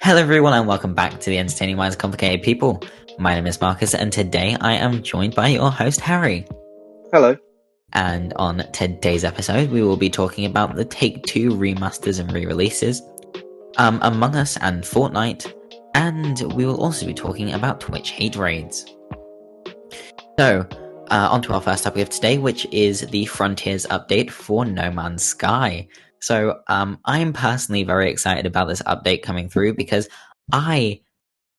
Hello, everyone, and welcome back to the Entertaining Minds Complicated People. My name is Marcus, and today I am joined by your host, Harry. Hello. And on today's episode, we will be talking about the Take-Two remasters and re-releases, Among Us and Fortnite, and we will also be talking about Twitch hate raids. So, on to our first topic of today, which is the Frontiers update for No Man's Sky. So, I'm personally very excited about this update coming through because I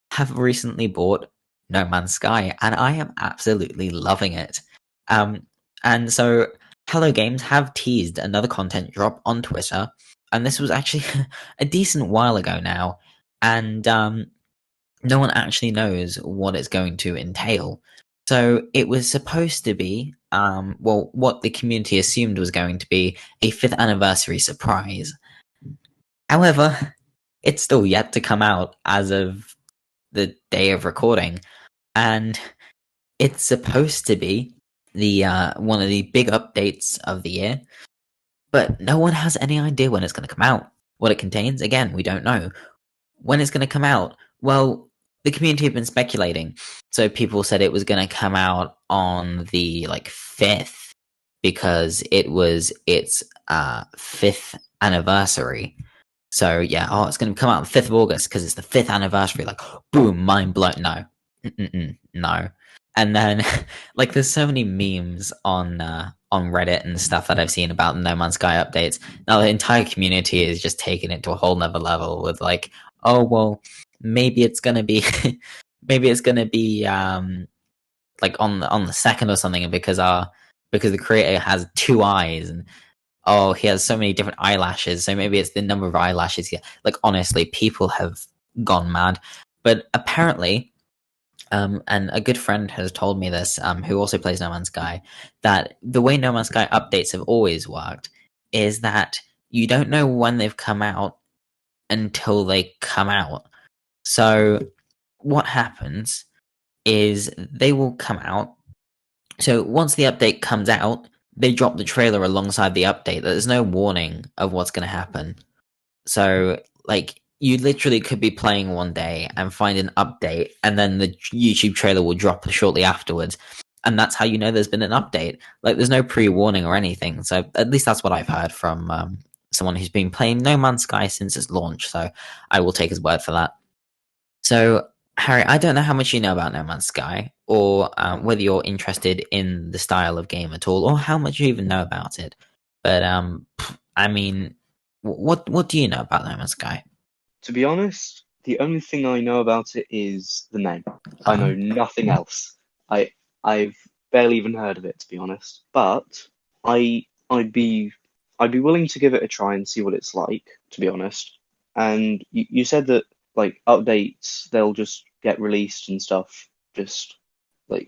have recently bought No Man's Sky and I am absolutely loving it. And so Hello Games have teased another content drop on Twitter, and this was actually a decent while ago now, and no one actually knows what it's going to entail. So it was supposed to be, what the community assumed was going to be a 5th anniversary surprise. However, it's still yet to come out as of the day of recording, and it's supposed to be the one of the big updates of the year, but no one has any idea when it's going to come out. What it contains, again, we don't know. When it's going to come out, well, the community have been speculating. So people said it was going to come out on the 5th because it was its 5th anniversary. So yeah, it's going to come out on the 5th of August because it's the 5th anniversary. Like, boom, mind blown. No, no. And then, there's so many memes on Reddit and stuff that I've seen about the No Man's Sky updates. Now the entire community is just taking it to a whole nother level with oh well, maybe it's gonna be, maybe it's gonna be on the 2nd or something because the creator has 2 eyes and he has so many different eyelashes, so maybe it's the number of eyelashes. Yeah, honestly, people have gone mad. But apparently, and a good friend has told me this, who also plays No Man's Sky, that the way No Man's Sky updates have always worked is that you don't know when they've come out until they come out. So what happens is they will come out. So once the update comes out, they drop the trailer alongside the update. There's no warning of what's going to happen. So, you literally could be playing one day and find an update, and then the YouTube trailer will drop shortly afterwards. And that's how you know there's been an update. There's no pre-warning or anything. So, at least that's what I've heard from someone who's been playing No Man's Sky since its launch. So, I will take his word for that. So, Harry, I don't know how much you know about No Man's Sky, or whether you're interested in the style of game at all, or how much you even know about it. But I mean, what do you know about No Man's Sky? To be honest, the only thing I know about it is the name. I know nothing else. I've barely even heard of it, to be honest. But I'd be willing to give it a try and see what it's like, to be honest. And you said that updates, they'll just get released and stuff, just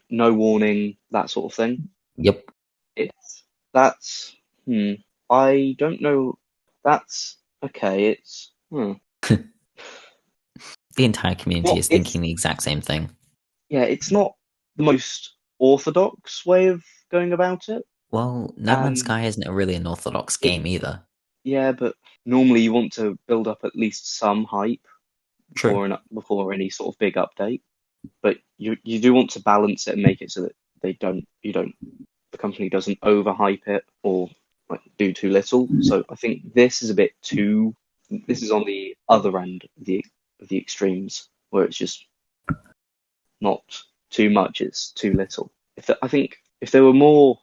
no warning, that sort of thing. Yep. I don't know. That's okay. The entire community is thinking the exact same thing. Yeah, it's not the most orthodox way of going about it. Well, No Man's Sky isn't really an orthodox game either. Yeah, but normally you want to build up at least some hype before any sort of big update. But you do want to balance it and make it so that the company doesn't overhype it or do too little. So I think this is this is on the other end of the extremes, where it's just not too much, it's too little. I think if there were more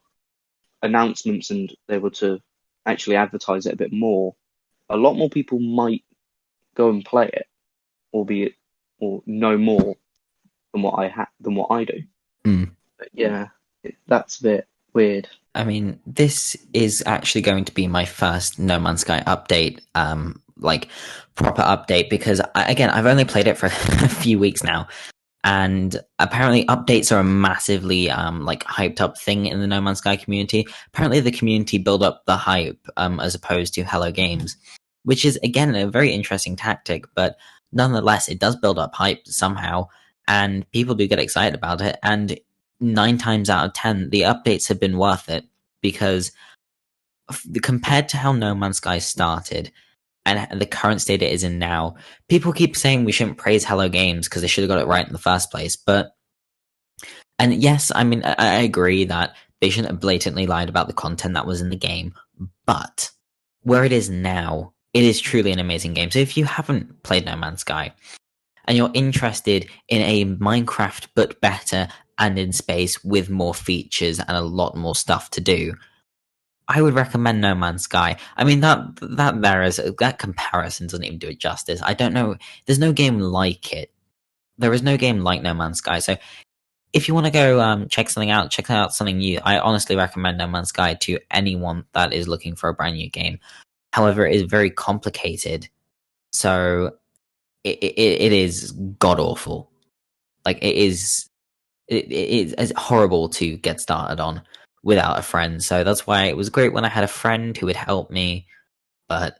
announcements and they were to actually advertise it a bit more, a lot more people might go and play it, or know more than what I do. But yeah, that's a bit weird. I mean, this is actually going to be my first No Man's Sky update, proper update, because I've only played it for a few weeks now, and apparently updates are a massively hyped up thing in the No Man's Sky community. Apparently the community build up the hype as opposed to Hello Games, which is again a very interesting tactic, but nonetheless it does build up hype somehow, and people do get excited about it, and 9 times out of 10 the updates have been worth it, because compared to how No Man's Sky started, and the current state it is in now, people keep saying we shouldn't praise Hello Games because they should have got it right in the first place. And yes, I mean, I agree that they shouldn't have blatantly lied about the content that was in the game, but where it is now, it is truly an amazing game. So if you haven't played No Man's Sky and you're interested in a Minecraft but better and in space with more features and a lot more stuff to do, I would recommend No Man's Sky. I mean, that comparison doesn't even do it justice. I don't know. There's no game like it. There is no game like No Man's Sky. So if you want to go check out something new, I honestly recommend No Man's Sky to anyone that is looking for a brand new game. However, it is very complicated, so it is god awful. Like it's horrible to get started on without a friend. So that's why it was great when I had a friend who would help me. But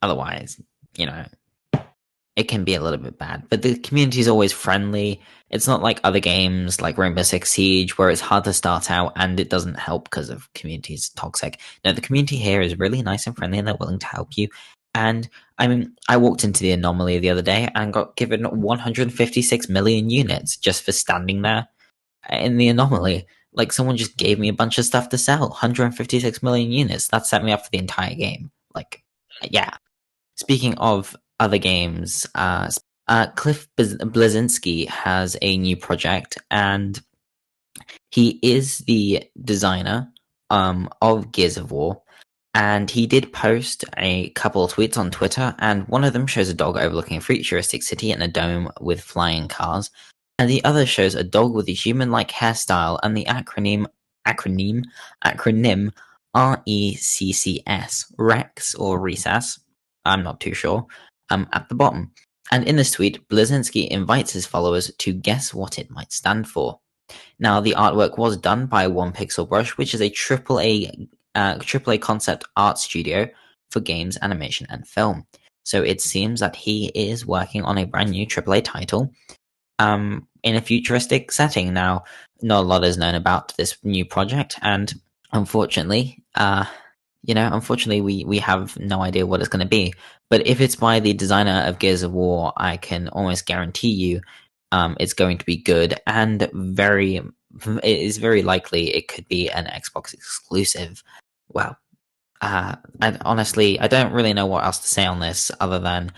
otherwise, it can be a little bit bad. But the community is always friendly. It's not like other games like Rainbow Six Siege where it's hard to start out and it doesn't help because of community's toxic. No, the community here is really nice and friendly and they're willing to help you. And I mean, I walked into the Anomaly the other day and got given 156 million units just for standing there in the Anomaly. Like someone just gave me a bunch of stuff to sell. 156 million units. That set me up for the entire game. Like, yeah. Speaking of other games, Cliff Bleszinski has a new project, and he is the designer of Gears of War. And he did post a couple of tweets on Twitter, and one of them shows a dog overlooking a futuristic city in a dome with flying cars, and the other shows a dog with a human-like hairstyle and the acronym RECCS, Rex or Recess. I'm not too sure. At the bottom. And in this tweet, Bleszinski invites his followers to guess what it might stand for. Now, the artwork was done by One Pixel Brush, which is a AAA concept art studio for games, animation, and film. So it seems that he is working on a brand new AAA title in a futuristic setting. Now, not a lot is known about this new project, and unfortunately, we have no idea what it's going to be. But if it's by the designer of Gears of War, I can almost guarantee you it's going to be good, and it is very likely it could be an Xbox exclusive. Well, and honestly, I don't really know what else to say on this other than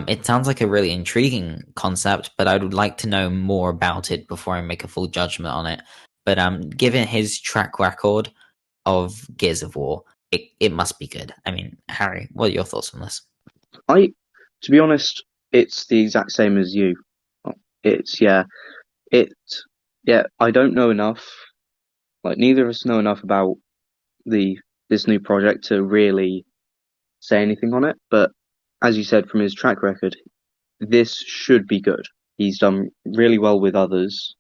it sounds like a really intriguing concept, but I would like to know more about it before I make a full judgment on it. But given his track record of Gears of War, it must be good. I mean, Harry, what are your thoughts on this? To be honest, it's the exact same as you. I don't know enough. Like neither of us know enough about this new project to really say anything on it. But as you said, from his track record, this should be good. He's done really well with Gears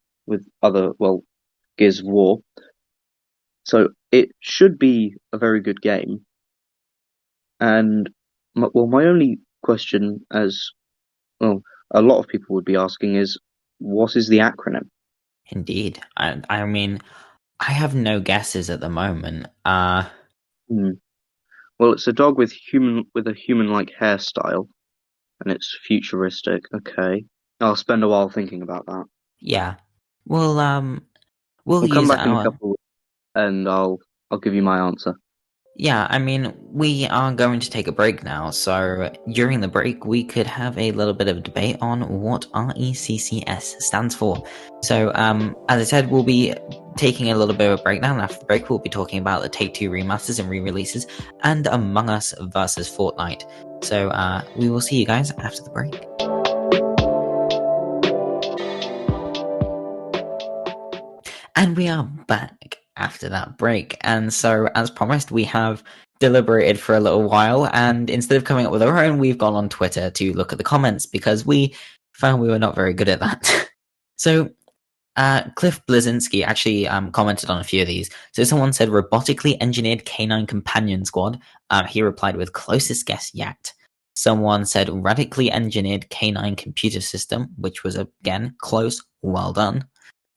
of War. So it should be a very good game. And my only question, as well, a lot of people would be asking, is what is the acronym? Indeed, I mean, I have no guesses at the moment. Well, it's a dog with a human-like hairstyle, and it's futuristic. Okay, I'll spend a while thinking about that. Yeah, we'll We'll come back in a couple of weeks and I'll give you my answer. Yeah, I mean, we are going to take a break now, so during the break, we could have a little bit of a debate on what RECCS stands for. So, as I said, we'll be taking a little bit of a breakdown. After the break, we'll be talking about the Take-Two remasters and re-releases, and Among Us versus Fortnite. So, we will see you guys after the break. And we are back after that break, and so as promised, we have deliberated for a little while, and instead of coming up with our own, we've gone on Twitter to look at the comments because we found we were not very good at that. So Cliff Bleszinski actually commented on a few of these. So someone said robotically engineered canine companion squad. He replied with closest guess yet. Someone said radically engineered canine computer system, which was again close. Well done.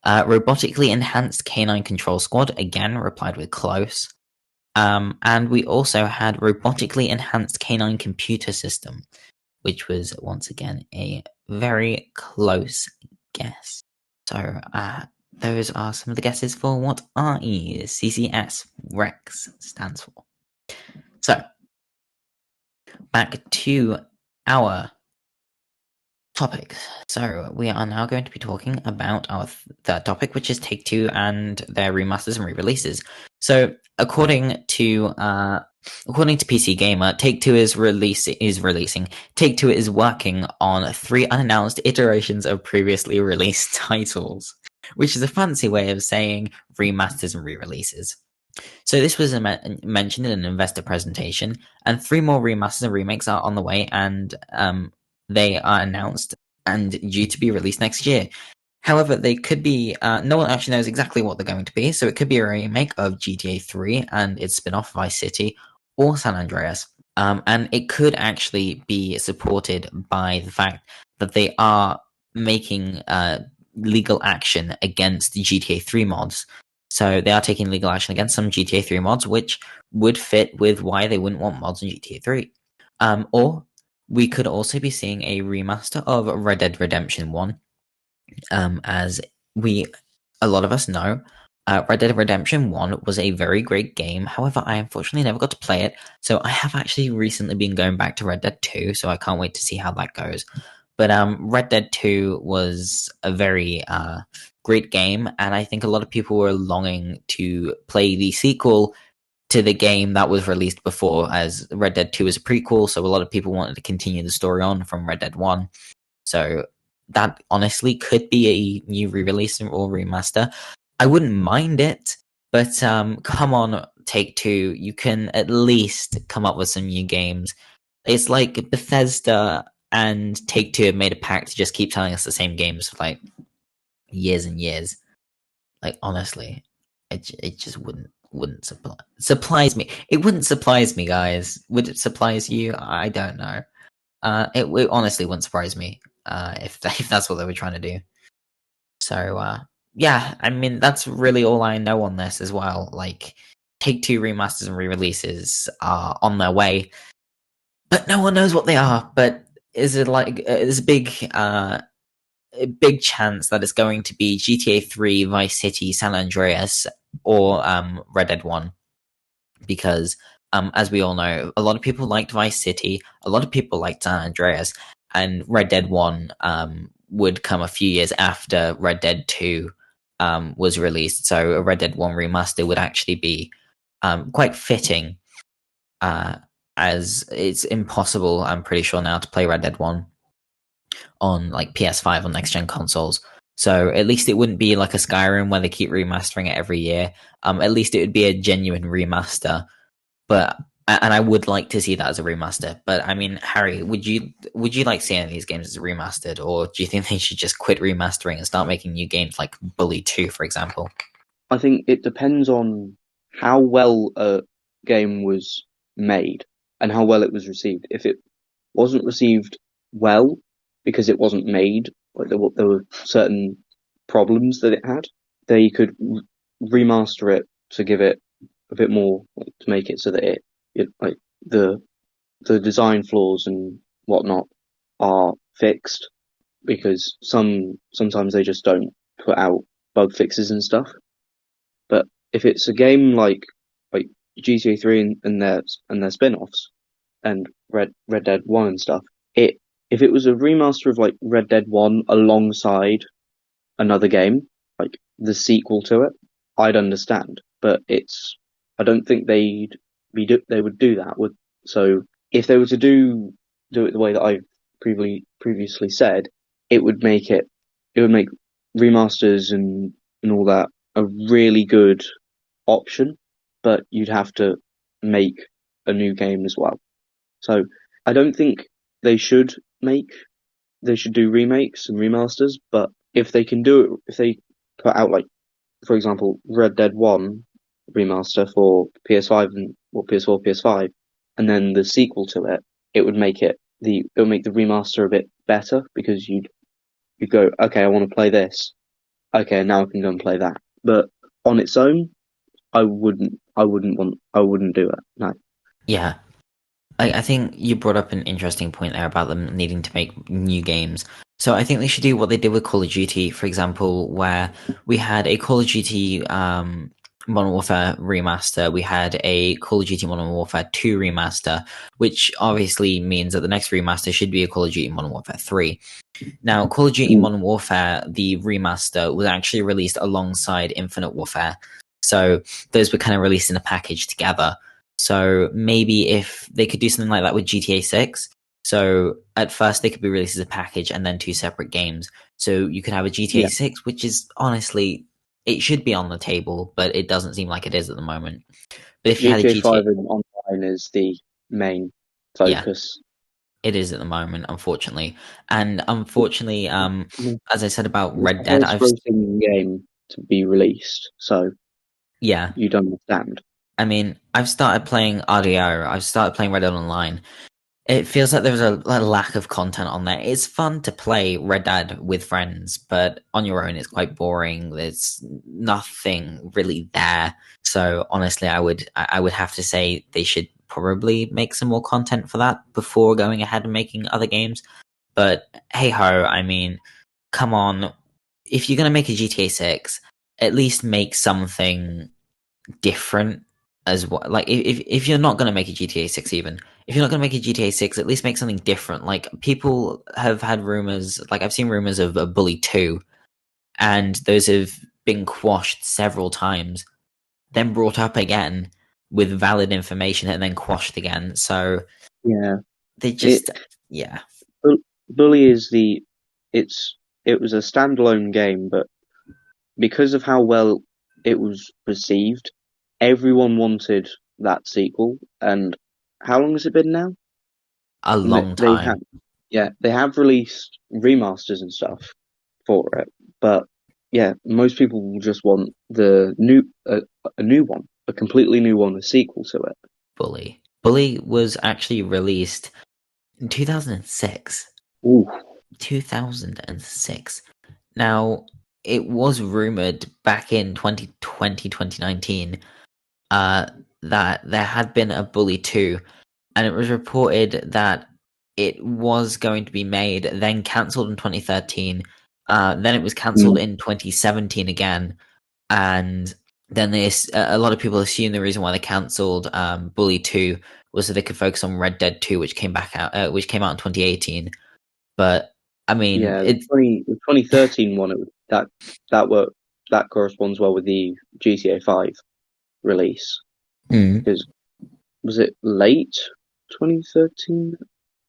Robotically enhanced canine control squad, again replied with close. And we also had robotically enhanced canine computer system, which was once again a very close guess. So those are some of the guesses for what RECCS Rex stands for. So back to our topic. So we are now going to be talking about our third topic, which is Take-Two and their remasters and re-releases. So according to PC Gamer, Take-Two is releasing. Take-Two is working on 3 unannounced iterations of previously released titles, which is a fancy way of saying remasters and re-releases. So this was mentioned in an investor presentation, and 3 more remasters and remakes are on the way, and they are announced and due to be released next year. However, they could be, no one actually knows exactly what they're going to be, so it could be a remake of GTA 3 and its spin-off Vice City, or San Andreas. And it could actually be supported by the fact that they are making legal action against the GTA 3 mods. So they are taking legal action against some GTA 3 mods, which would fit with why they wouldn't want mods in GTA 3. Or we could also be seeing a remaster of Red Dead Redemption 1. As a lot of us know, Red Dead Redemption 1 was a very great game. However, I unfortunately never got to play it, so I have actually recently been going back to Red Dead 2, so I can't wait to see how that goes. But Red Dead 2 was a very great game, and I think a lot of people were longing to play the sequel to the game that was released before, as Red Dead 2 is a prequel, so a lot of people wanted to continue the story on from Red Dead 1. So that honestly could be a new re-release or remaster. I wouldn't mind it, but come on, Take-Two, you can at least come up with some new games. It's like Bethesda and Take-Two have made a pact to just keep telling us the same games for like years and years. Like honestly, it just wouldn't surprise me. It wouldn't surprise me, guys. Would it surprise you? I don't know. It honestly wouldn't surprise me if that's what they were trying to do. So yeah, I mean that's really all I know on this as well. Like Take-Two remasters and re-releases are on their way, but no one knows what they are. But is it like there's a big chance that it's going to be GTA 3, Vice City, San Andreas, or Red Dead 1. Because, as we all know, a lot of people liked Vice City, a lot of people liked San Andreas, and Red Dead 1 would come a few years after Red Dead 2 was released. So a Red Dead 1 remaster would actually be quite fitting, as it's impossible, I'm pretty sure now, to play Red Dead 1 on like PS5 on next gen consoles. So at least it wouldn't be like a Skyrim where they keep remastering it every year. At least it would be a genuine remaster. And I would like to see that as a remaster. But I mean, Harry, would you like to see any of these games as remastered, or do you think they should just quit remastering and start making new games like Bully 2, for example? I think it depends on how well a game was made and how well it was received. If it wasn't received well because it wasn't made, like there were certain problems that it had, they could remaster it to give it a bit more, like, to make it so that it like the design flaws and whatnot are fixed, because sometimes they just don't put out bug fixes and stuff. But if it's a game like GTA 3 and their spin-offs and Red Dead 1 and stuff, if it was a remaster of like Red Dead 1 alongside another game, like the sequel to it, I'd understand. But I don't think they would do that. So if they were to do it the way that I've previously said, it would make remasters and all that a really good option, but you'd have to make a new game as well. So I don't think they should do remakes and remasters, but if they can do it, if they put out, like, for example, Red Dead 1 remaster for PS5 or PS4, PS5, and then the sequel to it, it would make the remaster a bit better, because you'd go, okay, I want to play this. Okay, now I can go and play that. But on its own, I wouldn't I wouldn't do it. No. Yeah. I think you brought up an interesting point there about them needing to make new games. So I think they should do what they did with Call of Duty, for example, where we had a Call of Duty Modern Warfare remaster, we had a Call of Duty Modern Warfare 2 remaster, which obviously means that the next remaster should be a Call of Duty Modern Warfare 3. Now, Call of Duty Modern Warfare, the remaster, was actually released alongside Infinite Warfare. So those were kind of released in a package together. So maybe if they could do something like that with GTA 6, so at first they could be released as a package and then two separate games. So you could have a GTA 6, which is honestly, it should be on the table, but it doesn't seem like it is at the moment. But if you had a GTA 5 online is the main focus. Yeah, it is at the moment, unfortunately. And unfortunately, as I said about Red Dead, I've grossing game to be released, so yeah, you don't understand. I mean, I've started playing RDO. I've started playing Red Dead Online. It feels like there's a lack of content on there. It's fun to play Red Dead with friends, but on your own, it's quite boring. There's nothing really there. So honestly, I would have to say they should probably make some more content for that before going ahead and making other games. But hey ho, I mean, come on. If you're gonna make a GTA 6, at least make something different as well. Like if you're not going to make a GTA 6, even if you're not going to make a GTA 6, at least make something different. Like people have had rumors, like I've seen rumors of a Bully 2, and those have been quashed several times, then brought up again with valid information and then quashed again. So yeah, they just Bully is it was a standalone game, but because of how well it was received, everyone wanted that sequel. And how long has it been now? A long time. They have released remasters and stuff for it, but yeah, most people will just want the a new one, a completely new one, a sequel to it. Bully was actually released in 2006. Ooh. 2006. Now, it was rumored back in 2020, 2019, that there had been a Bully 2, and it was reported that it was going to be made, then cancelled in 2013, then it was cancelled in 2017 again, and then a lot of people assume the reason why they cancelled Bully 2 was so they could focus on Red Dead 2, which came out in 2018. But I mean, yeah, the 2013 one, that corresponds well with the GTA 5 release. Because was it late 2013?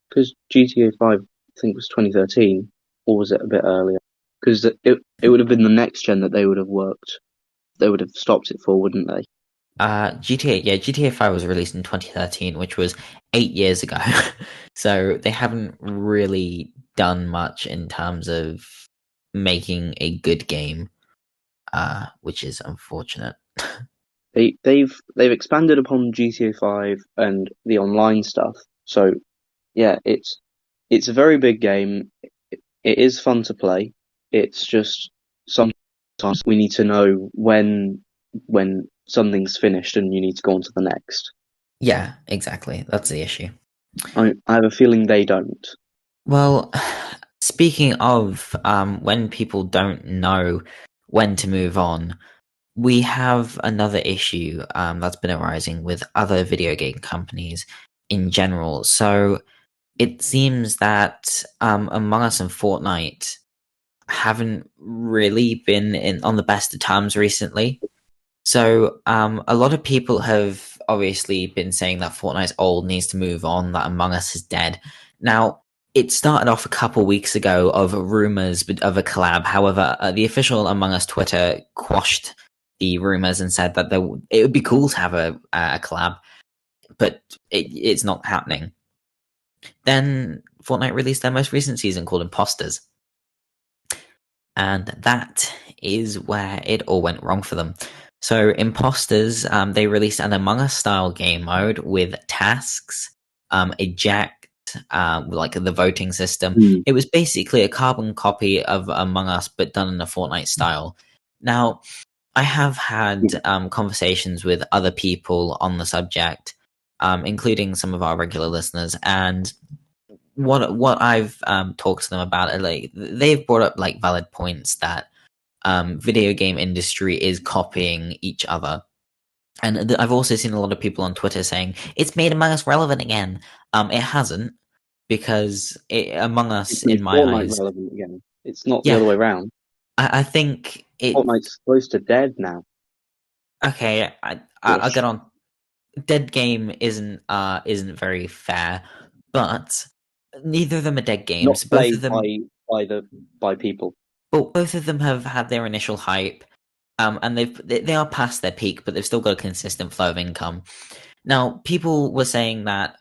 Because GTA 5, I think, was 2013, or was it a bit earlier? Because it would have been the next gen that they would have worked. They would have stopped it for, wouldn't they? GTA 5 was released in 2013, which was 8 years ago. So they haven't really done much in terms of making a good game, which is unfortunate. They've expanded upon GTA 5 and the online stuff. So yeah, it's a very big game. It is fun to play. It's just sometimes we need to know when something's finished and you need to go on to the next. Yeah, exactly. That's the issue. I have a feeling they don't. Well, speaking of when people don't know when to move on, we have another issue that's been arising with other video game companies in general. So it seems that Among Us and Fortnite haven't really been on the best of terms recently. So a lot of people have obviously been saying that Fortnite's old, needs to move on, that Among Us is dead. Now, it started off a couple weeks ago of rumors of a collab. However, the official Among Us Twitter quashed the rumors and said that it would be cool to have a collab, but it's not happening. Then Fortnite released their most recent season called Imposters. And that is where it all went wrong for them. So Imposters, they released an Among Us style game mode with tasks, eject, like the voting system. It was basically a carbon copy of Among Us, but done in a Fortnite style. Now, I have had conversations with other people on the subject, including some of our regular listeners, and what I've talked to them about, like they've brought up like valid points that video game industry is copying each other. And I've also seen a lot of people on Twitter saying it's made Among Us relevant again. It hasn't, because Among Us, It's made in my Fortnite eyes, relevant again. It's not the yeah, other way around. I think it. Fortnite's close to dead now. Okay, I'll get on. Dead game isn't very fair, but neither of them are dead Not games. Both of played them, by people. but both of them have had their initial hype, and they are past their peak, but they've still got a consistent flow of income. Now, people were saying that.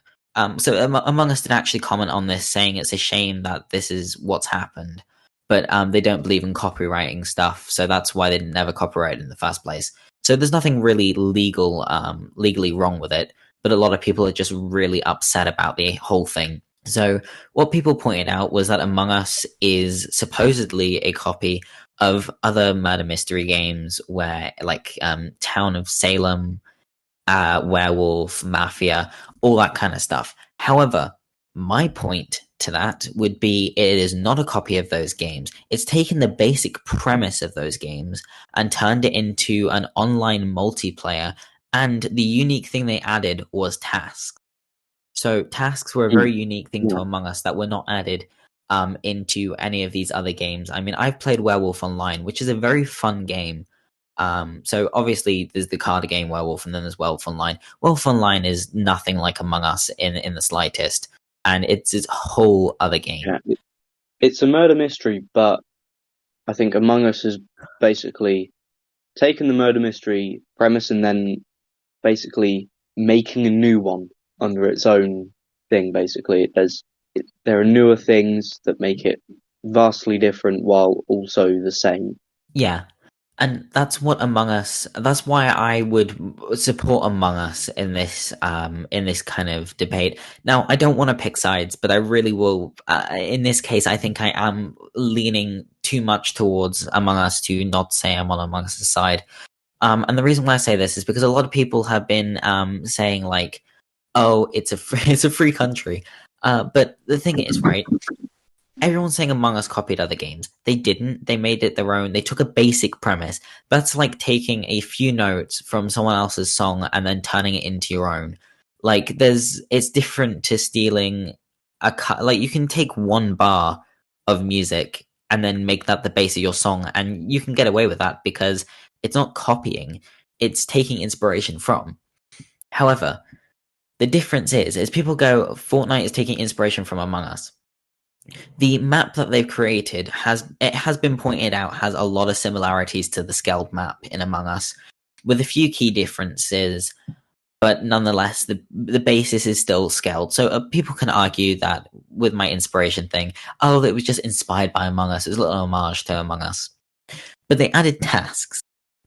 So Among Us did actually comment on this, saying it's a shame that this is what's happened, but they don't believe in copywriting stuff, so that's why they never copyrighted in the first place. So there's nothing really legally wrong with it, but a lot of people are just really upset about the whole thing. So what people pointed out was that Among Us is supposedly a copy of other murder mystery games, where like Town of Salem, werewolf, mafia, all that kind of stuff. However, my point to that would be it is not a copy of those games. It's taken the basic premise of those games and turned it into an online multiplayer. And the unique thing they added was tasks. So tasks were a very unique thing to Among Us that were not added into any of these other games. I mean, I've played Werewolf Online, which is a very fun game. So obviously there's the card game Werewolf, and then there's Werewolf Online. Werewolf Online is nothing like Among Us in the slightest, and it's a whole other game. Yeah, it's a murder mystery, but I think Among Us has basically taken the murder mystery premise and then basically making a new one under its own thing. Basically, there are newer things that make it vastly different while also the same. Yeah. And that's what Among Us. That's why I would support Among Us in this kind of debate. Now, I don't want to pick sides, but I really will. In this case, I think I am leaning too much towards Among Us to not say I'm on Among Us' side. And the reason why I say this is because a lot of people have been saying like, "Oh, it's a free country," but the thing is, right? Everyone's saying Among Us copied other games. They didn't. They made it their own. They took a basic premise. That's like taking a few notes from someone else's song and then turning it into your own. Like it's different to stealing like you can take one bar of music and then make that the base of your song, and you can get away with that because it's not copying. It's taking inspiration from. However, the difference is people go, Fortnite is taking inspiration from Among Us. The map that they've created has been pointed out has a lot of similarities to the scaled map in Among Us, with a few key differences, but nonetheless the basis is still scaled. So people can argue that with my inspiration thing, oh, it was just inspired by Among Us. It's a little homage to Among Us, but they added tasks.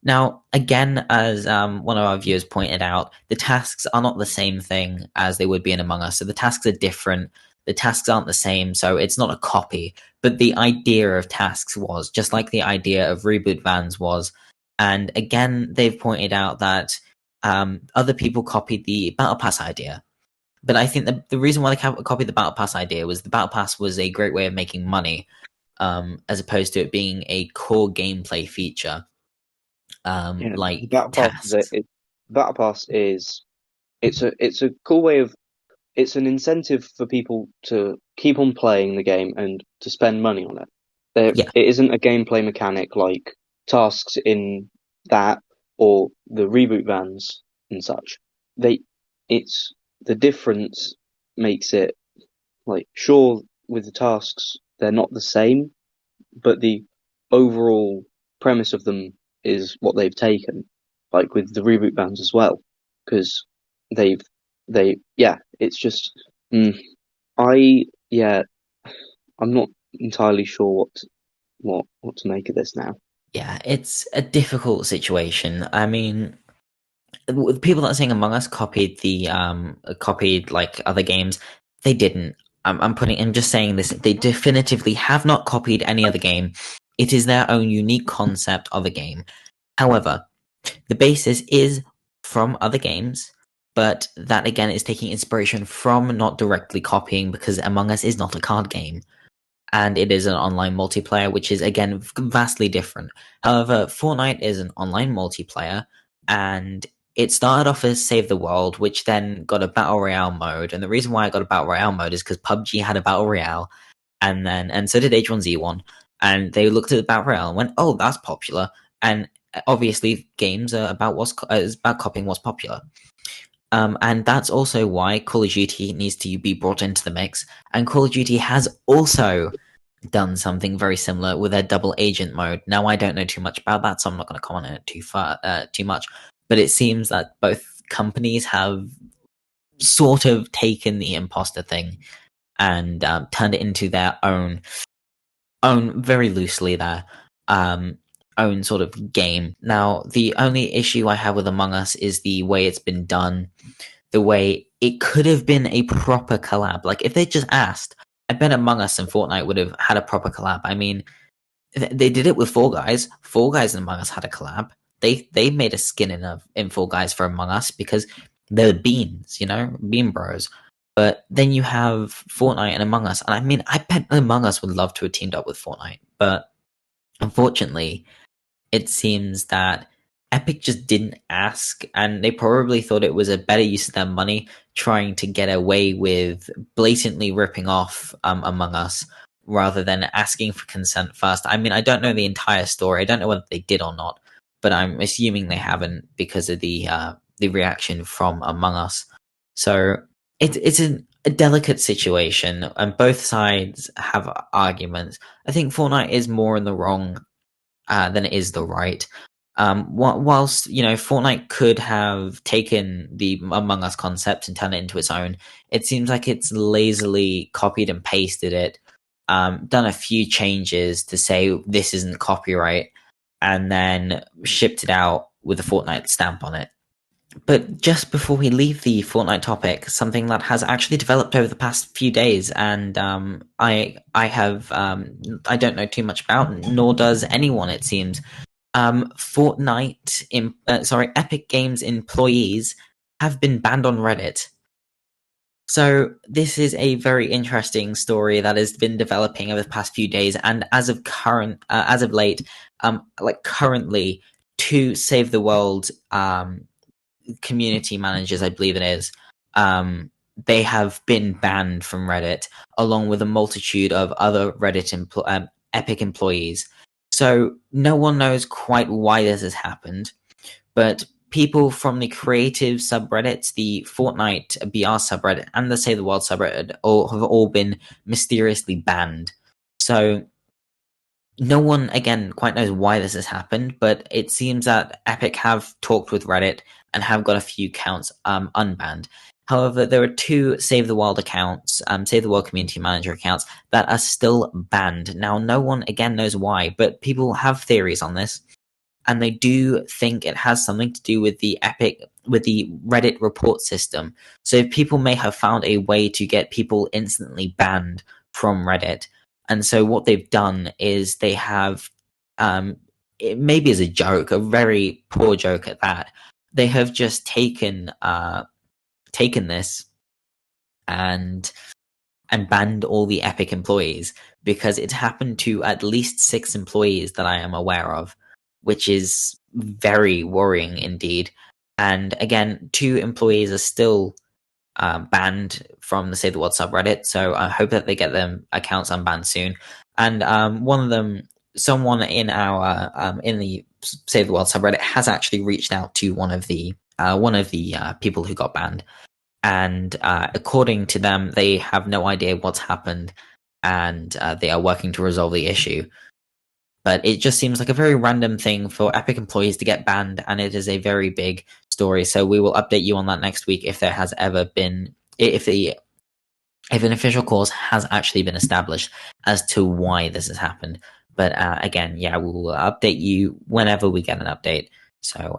Now, again, as one of our viewers pointed out, the tasks are not the same thing as they would be in Among Us. So the tasks are different. The tasks aren't the same, so it's not a copy. But the idea of tasks was, just like the idea of reboot vans was. And again, they've pointed out that other people copied the Battle Pass idea. But I think the reason why they copied the Battle Pass idea was the Battle Pass was a great way of making money, as opposed to it being a core gameplay feature. Like Battle tasks. Pass Battle Pass is it's a cool way of it's an incentive for people to keep on playing the game and to spend money on it. It isn't a gameplay mechanic like tasks in that or the reboot vans and such. It's the difference makes it like sure with the tasks they're not the same, but the overall premise of them is what they've taken, like with the reboot vans as well, because it's just I yeah I'm not entirely sure what to make of this now. Yeah, it's a difficult situation. I mean, the people that are saying Among Us copied like other games, they didn't. I'm just saying this. They definitively have not copied any other game. It is their own unique concept of a game. However, the basis is from other games, but that again is taking inspiration from, not directly copying, because Among Us is not a card game. And it is an online multiplayer, which is again vastly different. However, Fortnite is an online multiplayer, and it started off as Save the World, which then got a Battle Royale mode. And the reason why I got a Battle Royale mode is because PUBG had a Battle Royale, and so did H1Z1. And they looked at the Battle Royale and went, "Oh, that's popular." And obviously, games are about copying what's popular. And that's also why Call of Duty needs to be brought into the mix. And Call of Duty has also done something very similar with their double agent mode. Now, I don't know too much about that, so I'm not going to comment on it too much. But it seems that both companies have sort of taken the imposter thing and turned it into their own very loosely their own sort of game. Now, the only issue I have with Among Us is the way it's been done. The way it could have been a proper collab. Like, if they just asked, I bet Among Us and Fortnite would have had a proper collab. I mean, they did it with Fall Guys. Fall Guys and Among Us had a collab. They made a skin in Fall Guys for Among Us because they're beans, bean bros. But then you have Fortnite and Among Us, and I mean, I bet Among Us would love to have teamed up with Fortnite, but unfortunately, it seems that Epic just didn't ask, and they probably thought it was a better use of their money trying to get away with blatantly ripping off Among Us rather than asking for consent first. I mean, I don't know the entire story. I don't know whether they did or not, but I'm assuming they haven't because of the reaction from Among Us. So it's a delicate situation, and both sides have arguments. I think Fortnite is more in the wrong than it is the right. Whilst Fortnite could have taken the Among Us concept and turned it into its own, it seems like it's lazily copied and pasted it, done a few changes to say this isn't copyright, and then shipped it out with a Fortnite stamp on it. But just before we leave the Fortnite topic, something that has actually developed over the past few days, and I don't know too much about, nor does anyone, it seems. Epic Games employees have been banned on Reddit. So this is a very interesting story that has been developing over the past few days, and as of late, currently, 2 Save the World community managers, I believe it is, they have been banned from Reddit, along with a multitude of other Reddit Epic employees. So no one knows quite why this has happened, but people from the creative subreddits, the Fortnite BR subreddit, and the Save the World subreddit have all been mysteriously banned. So no one, again, quite knows why this has happened, but it seems that Epic have talked with Reddit and have got a few accounts unbanned. However, there are 2 Save the World accounts, Save the World Community Manager accounts, that are still banned. Now, no one, again, knows why, but people have theories on this, and they do think it has something to do with the Reddit report system. So people may have found a way to get people instantly banned from Reddit. And so what they've done is they have, it maybe as a joke, a very poor joke at that, they have just taken this and banned all the Epic employees, because it's happened to at least 6 employees that I am aware of, which is very worrying indeed. And again, 2 employees are still banned from the Save the World subreddit, so I hope that they get their accounts unbanned soon. And one of them, someone in our in the Save the World subreddit, has actually reached out to one of the people who got banned, and according to them, they have no idea what's happened, and they are working to resolve the issue. But it just seems like a very random thing for Epic employees to get banned, and it is a very big story. So we will update you on that next week if there has ever been, if an official cause has actually been established as to why this has happened. But again, yeah, we will update you whenever we get an update. So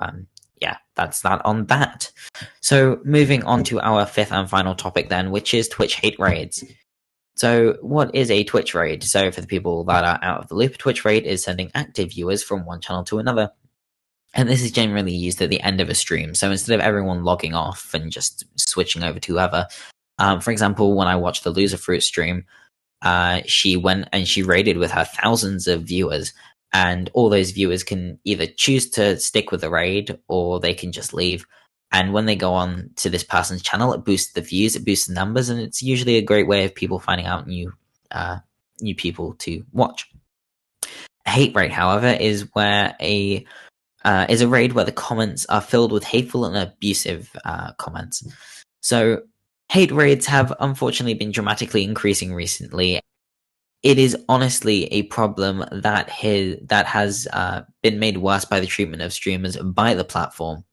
yeah, that's that on that. So moving on to our 5th and final topic then, which is Twitch hate raids. So what is a Twitch raid? So for the people that are out of the loop, Twitch raid is sending active viewers from one channel to another. And this is generally used at the end of a stream. So instead of everyone logging off and just switching over to whoever, for example, when I watched the Loser Fruit stream, she went and she raided with her thousands of viewers, and all those viewers can either choose to stick with the raid or they can just leave. And when they go on to this person's channel, it boosts the views, it boosts the numbers, and it's usually a great way of people finding out new people to watch. A hate raid, however, is a raid where the comments are filled with hateful and abusive comments. So hate raids have unfortunately been dramatically increasing recently. It is honestly a problem that has been made worse by the treatment of streamers by the platform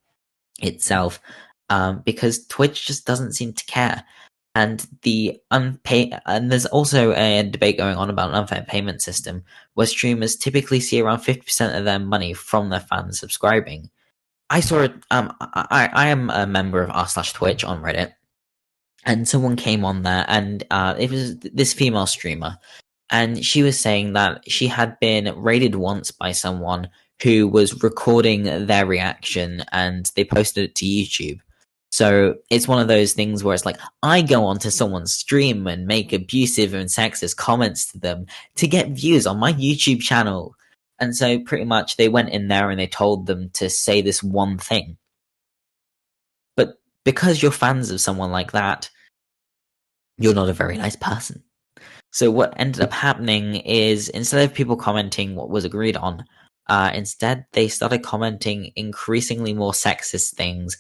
itself, because Twitch just doesn't seem to care. And and there's also a debate going on about an unfair payment system where streamers typically see around 50% of their money from their fans subscribing. I saw it. I am a member of r/Twitch on Reddit, and someone came on there, and it was this female streamer, and she was saying that she had been raided once by someone who was recording their reaction, and they posted it to YouTube. So it's one of those things where it's like, I go onto someone's stream and make abusive and sexist comments to them to get views on my YouTube channel. And so pretty much they went in there and they told them to say this one thing. But because you're fans of someone like that, you're not a very nice person. So what ended up happening is, instead of people commenting what was agreed on, instead they started commenting increasingly more sexist things,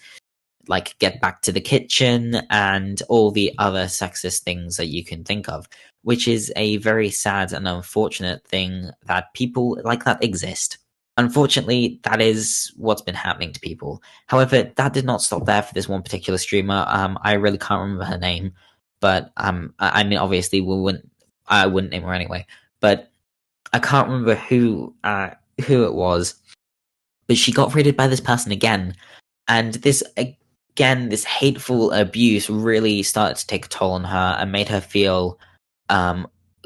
like get back to the kitchen and all the other sexist things that you can think of, which is a very sad and unfortunate thing that people like that exist. Unfortunately, that is what's been happening to people. However, that did not stop there for this one particular streamer. I really can't remember her name, but I mean, obviously, I wouldn't name her anyway. But I can't remember who it was. But she got raided by this person again, and this hateful abuse really started to take a toll on her and made her feel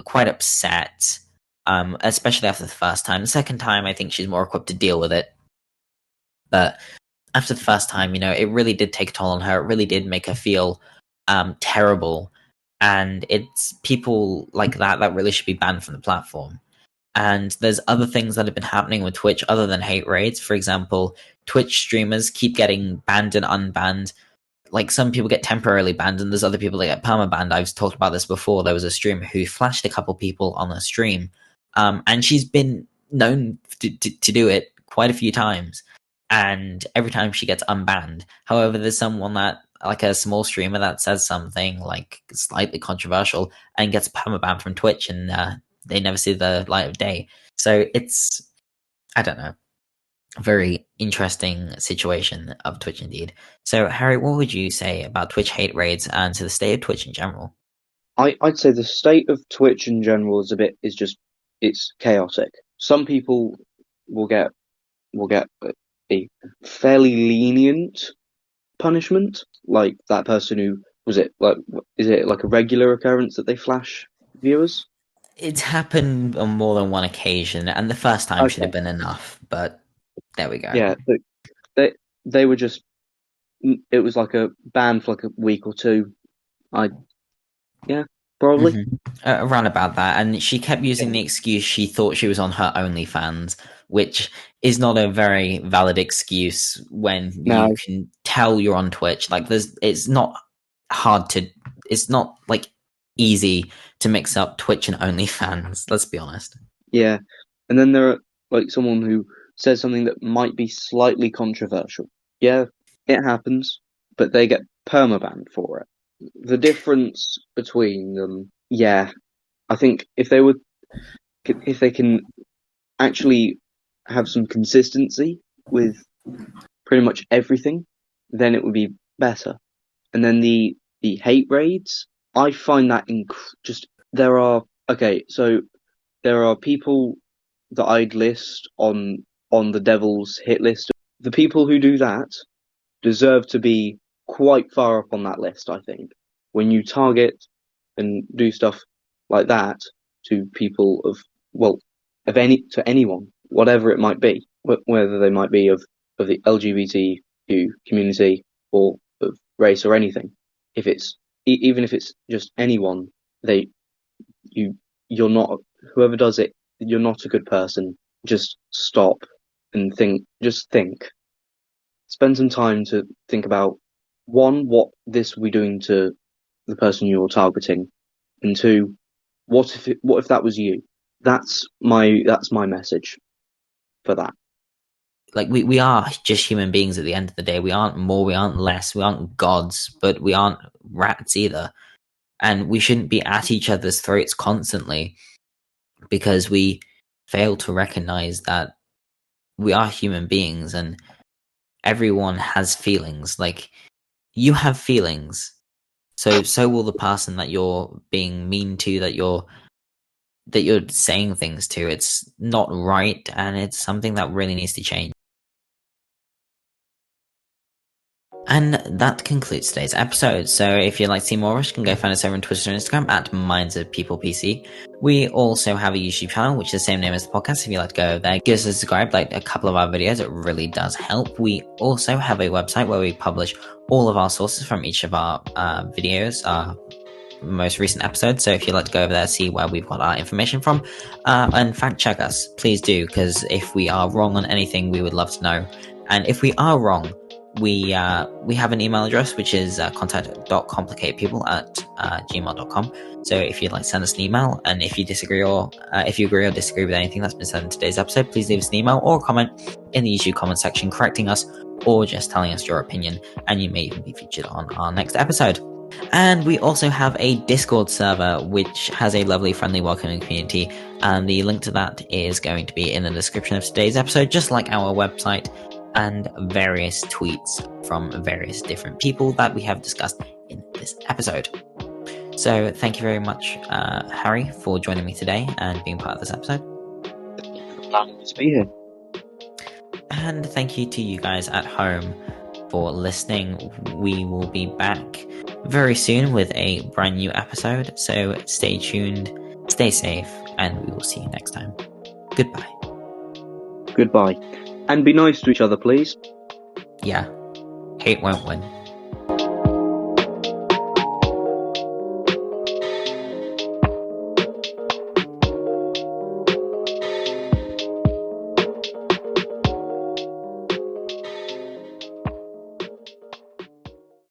quite upset, especially after the first time. The second time, I think she's more equipped to deal with it. But after the first time, it really did take a toll on her. It really did make her feel terrible. And it's people like that really should be banned from the platform. And there's other things that have been happening with Twitch other than hate raids. For example, Twitch streamers keep getting banned and unbanned. Like, some people get temporarily banned, and there's other people that get perma-banned. I've talked about this before. There was a streamer who flashed a couple people on a stream, and she's been known to do it quite a few times. And every time she gets unbanned. However, there's someone that, like a small streamer, that says something like slightly controversial and gets perma-banned from Twitch, and they never see the light of day. So it's, I don't know, a very interesting situation of Twitch indeed. So, Harry, what would you say about Twitch hate raids and to the state of Twitch in general? I'd say the state of Twitch in general it's chaotic. Some people will get a fairly lenient punishment, like that person who is it like a regular occurrence that they flash viewers? It's happened on more than one occasion, and the first time should have been enough, but there we go. Yeah, they were just, it was like a ban for like a week or two. Probably. Around about that, and she kept using the excuse she thought she was on her OnlyFans, which is not a very valid excuse when you can tell you're on Twitch. Like, it's not like easy to mix up Twitch and OnlyFans. Let's be honest. Yeah, and then there are like someone who says something that might be slightly controversial. Yeah, it happens, but they get permabanned for it. The difference between them, I think if they can actually have some consistency with pretty much everything, then it would be better. And then the hate raids, I find that there are people that I'd list on the devil's hit list. The people who do that deserve to be quite far up on that list, I think. When you target and do stuff like that to people to anyone, whatever it might be, whether they might be of the LGBTQ community or of race or anything, if it's even if it's just anyone, you're not, whoever does it, you're not a good person. Just stop and think. Just think. Spend some time to think about, one, what this will be doing to the person you're targeting, and two, what if that was you? That's my message for that. Like, we are just human beings at the end of the day. We aren't more, we aren't less, we aren't gods, but we aren't rats either. And we shouldn't be at each other's throats constantly because we fail to recognize that we are human beings and everyone has feelings. Like, you have feelings, so will the person that you're being mean to, that you're saying things to. It's not right, and it's something that really needs to change. And that concludes today's episode. So if you'd like to see more of us, you can go find us over on Twitter and Instagram at Minds of People PC. We also have a YouTube channel, which is the same name as the podcast. If you'd like to go over there, give us a subscribe, like a couple of our videos. It really does help. We also have a website where we publish all of our sources from each of our videos, our most recent episodes. So if you'd like to go over there, see where we've got our information from, and fact check us, please do, because if we are wrong on anything, we would love to know. And if we are wrong, we have an email address, which is contact.complicatedpeople@gmail.com. So if you'd like to send us an email, and if you disagree or if you agree or disagree with anything that's been said in today's episode, please leave us an email or a comment in the YouTube comment section correcting us or just telling us your opinion, and you may even be featured on our next episode. And we also have a Discord server, which has a lovely, friendly, welcoming community, and the link to that is going to be in the description of today's episode, just like our website and various tweets from various different people that we have discussed in this episode. So thank you very much, Harry, for joining me today and being part of this episode. Glad to be here. And thank you to you guys at home for listening. We will be back very soon with a brand new episode, so stay tuned, stay safe, and we will see you next time. Goodbye. Goodbye. And be nice to each other, please. Yeah. Hate won't win.